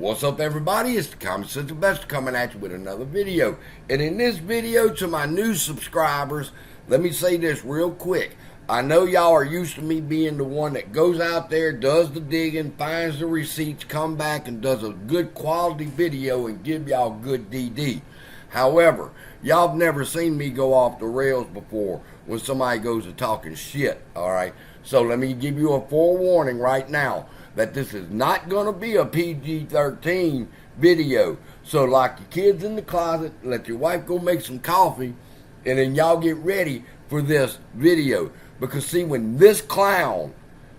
What's up, everybody? It's the Common Sense Investor coming at you with another video. And in this video, to my new subscribers, let me say this real quick. I know y'all are used to me being the one that goes out there, does the digging, finds the receipts, come back and does a good quality video and give y'all good DD. However, y'all have never seen me go off the rails before when somebody goes to talking shit, alright? So let me give you a forewarning right now that this is not going to be a PG-13 video. So lock your kids in the closet, let your wife go make some coffee, and then y'all get ready for this video. Because see, when this clown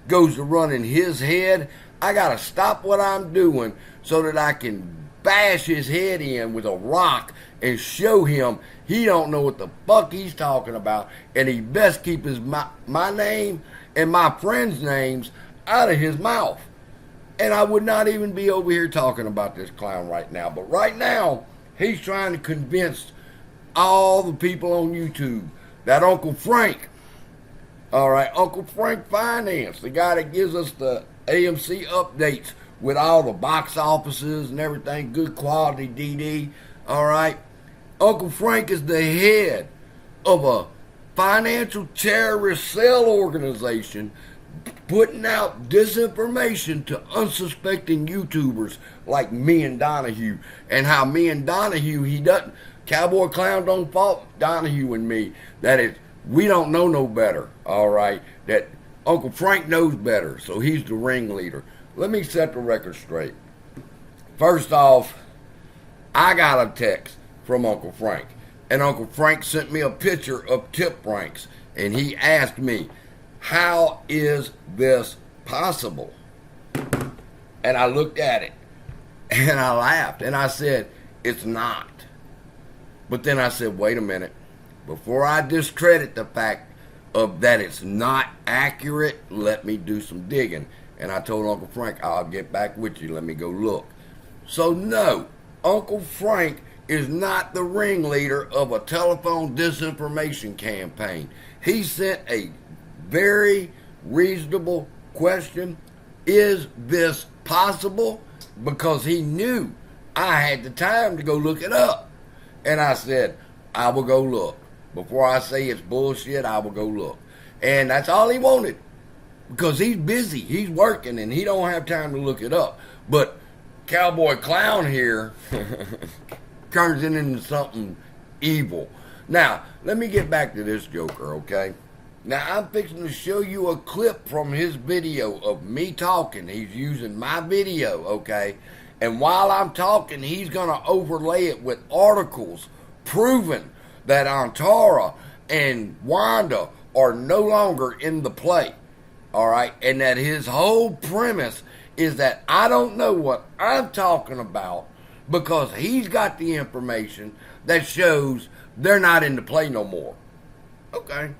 goes to run in his head, I got to stop what I'm doing so that I can bash his head in with a rock and show him he don't know what the fuck he's talking about, and he best keep my name and my friends' names out of his mouth. And I would not even be over here talking about this clown right now. But right now, he's trying to convince all the people on YouTube that Uncle Frank, all right, Uncle Frank Finance, the guy that gives us the AMC updates with all the box offices and everything, good quality DD, all right. Uncle Frank is the head of a financial terrorist cell organization putting out disinformation to unsuspecting YouTubers like me and Donahue. And how me and Donahue, he doesn't, Cowboy Clown don't fault Donahue and me. That is, we don't know no better, all right? That Uncle Frank knows better, so he's the ringleader. Let me set the record straight. First off, I got a text from Uncle Frank. And Uncle Frank sent me a picture of tip ranks. And he asked me, how is this possible? And I looked at it and I laughed and I said, it's not. But then I said, wait a minute. Before I discredit the fact of that it's not accurate, let me do some digging. And I told Uncle Frank, I'll get back with you. Let me go look. So no, Uncle Frank is not the ringleader of a telephone disinformation campaign. He sent a very reasonable question. Is this possible? Because he knew I had the time to go look it up. And I said, I will go look. Before I say it's bullshit, I will go look. And that's all he wanted. Because he's busy, he's working, and he don't have time to look it up. But Cowboy Clown here turns it into something evil. Now, let me get back to this joker, okay? Now, I'm fixing to show you a clip from his video of me talking. He's using my video, okay? And while I'm talking, he's going to overlay it with articles proving that Antara and Wanda are no longer in the play, all right? And that his whole premise is that I don't know what I'm talking about because he's got the information that shows they're not in the play no more. Okay.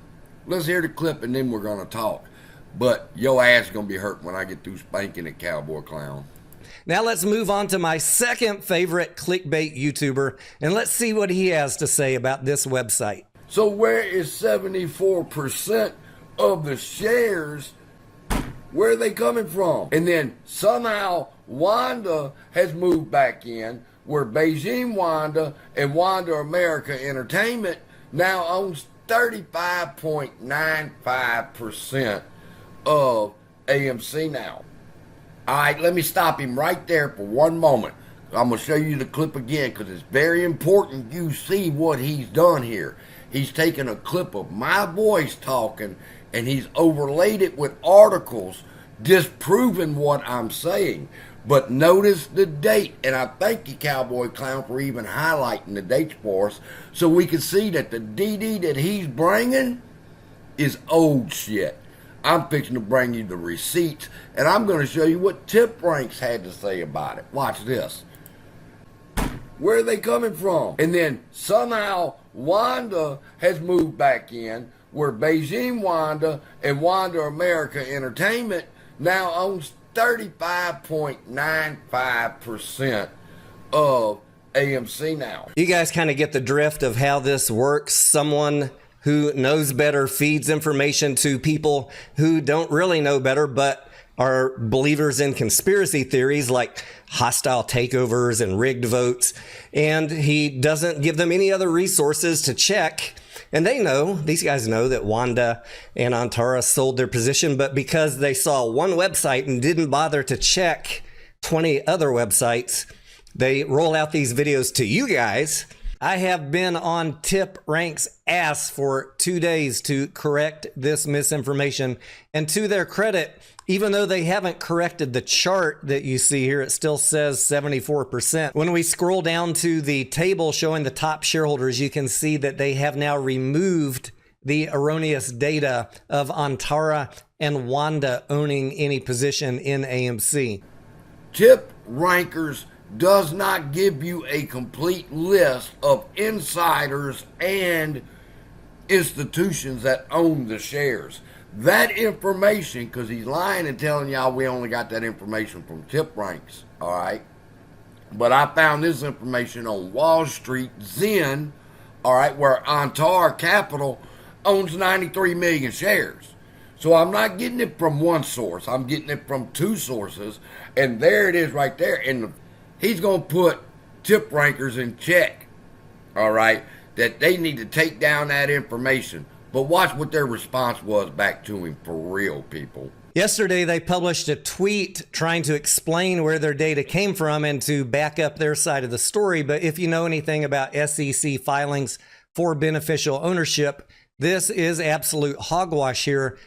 Let's hear the clip and then we're going to talk. But your ass is going to be hurt when I get through spanking at Cowboy Clown. Now let's move on to my second favorite clickbait YouTuber, and let's see what he has to say about this website. So where is 74% of the shares? Where are they coming from? And then somehow Wanda has moved back in, where Beijing Wanda and Wanda America Entertainment now owns 35.95% of AMC now. All right, let me stop him right there for one moment. I'm going to show you the clip again because it's very important you see what he's done here. He's taken a clip of my voice talking and he's overlaid it with articles disproving what I'm saying. But notice the date, and I thank you, Cowboy Clown, for even highlighting the dates for us so we can see that the DD that he's bringing is old shit. I'm fixing to bring you the receipts, and I'm going to show you what Tip Ranks had to say about it. Watch this. Where are they coming from? And then somehow Wanda has moved back in, where Beijing Wanda and Wanda America Entertainment now owns 35.95% of AMC now. You guys kind of get the drift of how this works. Someone who knows better feeds information to people who don't really know better, but are believers in conspiracy theories like hostile takeovers and rigged votes, and he doesn't give them any other resources to check. And these guys know that Wanda and Antara sold their position, but because they saw one website and didn't bother to check 20 other websites, they roll out these videos to you guys. I have been on TipRank's ass for 2 days to correct this misinformation. And to their credit, even though they haven't corrected the chart that you see here, it still says 74%. When we scroll down to the table showing the top shareholders, you can see that they have now removed the erroneous data of Antara and Wanda owning any position in AMC. TipRankers does not give you a complete list of insiders and institutions that own the shares. That information, because he's lying and telling y'all we only got that information from TipRanks, all right? But I found this information on Wall Street, Zen, all right, where Antara Capital owns 93 million shares. So I'm not getting it from one source. I'm getting it from two sources, and there it is right there. And he's going to put TipRankers in check, all right, that they need to take down that information. But watch what their response was back to him for real, people. Yesterday, they published a tweet trying to explain where their data came from and to back up their side of the story. But if you know anything about SEC filings for beneficial ownership, this is absolute hogwash here.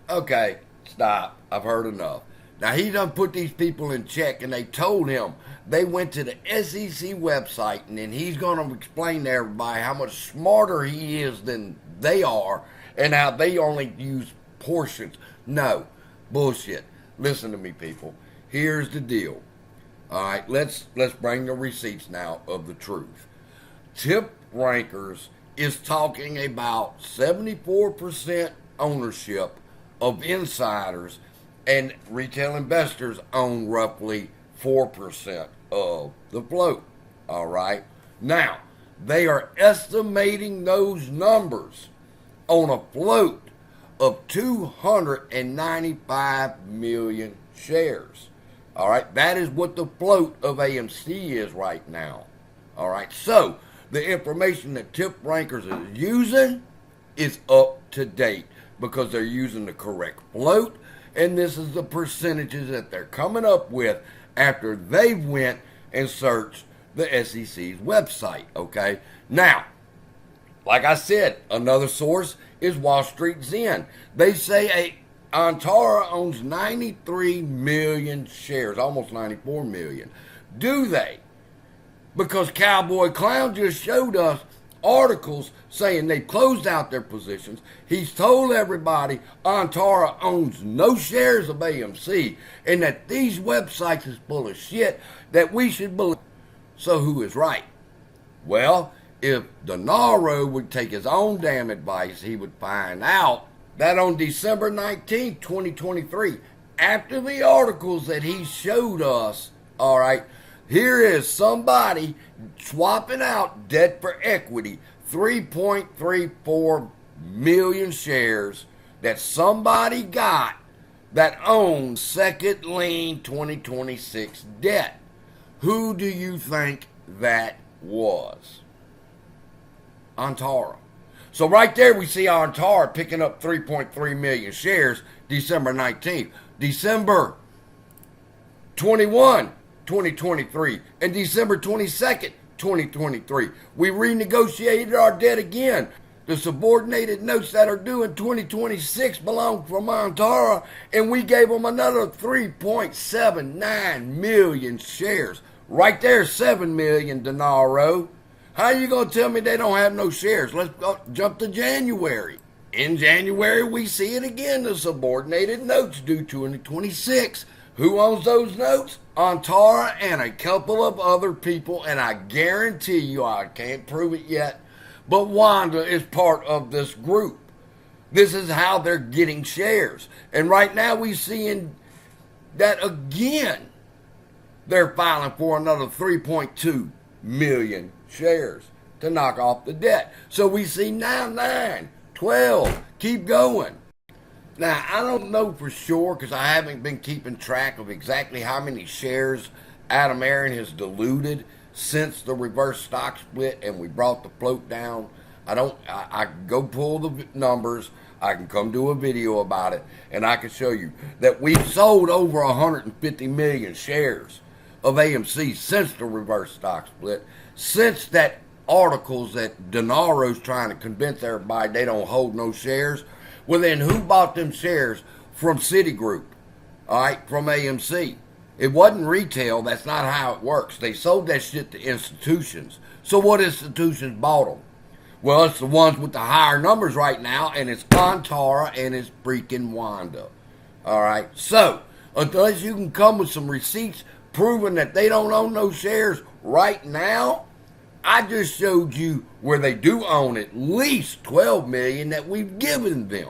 Okay, stop. I've heard enough. Now, he done put these people in check, and they told him they went to the SEC website, and then he's going to explain to everybody how much smarter he is than they are and how they only use portions. No, bullshit. Listen to me, people. Here's the deal. All right, let's bring the receipts now of the truth. TipRankers is talking about 74% ownership of insiders, and retail investors own roughly 4% of the float. All right. Now, they are estimating those numbers on a float of 295 million shares. All right. That is what the float of AMC is right now. All right. So, the information that TipRankers is using is up to date because they're using the correct float, and this is the percentages that they're coming up with after they went and searched the SEC's website, okay? Now, like I said, another source is Wall Street Zen. They say Antara owns 93 million shares, almost 94 million. Do they? Because Cowboy Clown just showed us articles saying they closed out their positions. He's told everybody Antara owns no shares of AMC and that these websites is full of shit that we should believe. So who is right? Well, if Denaro would take his own damn advice, he would find out that on December 19th, 2023, after the articles that he showed us, all right, here is somebody swapping out debt for equity, 3.34 million shares that somebody got that owns second lien 2026 debt. Who do you think that was? Antara. So right there we see Antara picking up 3.3 million shares December 19th. December 21, 2023, and December 22nd, 2023. We renegotiated our debt again. The subordinated notes that are due in 2026 belong from Antara, and we gave them another 3.79 million shares. Right there, 7 million Denaro. How are you going to tell me they don't have no shares? Let's go, jump to January. In January, we see it again, the subordinated notes due 2026. Who owns those notes? Antara and a couple of other people, and I guarantee you, I can't prove it yet, but Wanda is part of this group. This is how they're getting shares. And right now we seeing that again, they're filing for another 3.2 million shares to knock off the debt. So we see now 9, 12, keep going. Now, I don't know for sure because I haven't been keeping track of exactly how many shares Adam Aaron has diluted since the reverse stock split and we brought the float down. I can go pull the numbers. I can come do a video about it, and I can show you that we've sold over 150 million shares of AMC since the reverse stock split, since that articles that Denaro's trying to convince everybody they don't hold no shares. Well, then who bought them shares from Citigroup? All right, from AMC. It wasn't retail. That's not how it works. They sold that shit to institutions. So what institutions bought them? Well, it's the ones with the higher numbers right now, and it's Antara and it's freaking Wanda. All right. So unless you can come with some receipts proving that they don't own no shares right now, I just showed you where they do own at least 12 million that we've given them.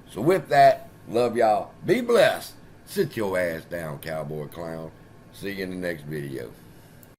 So with that, love y'all. Be blessed. Sit your ass down, cowboy clown. See you in the next video.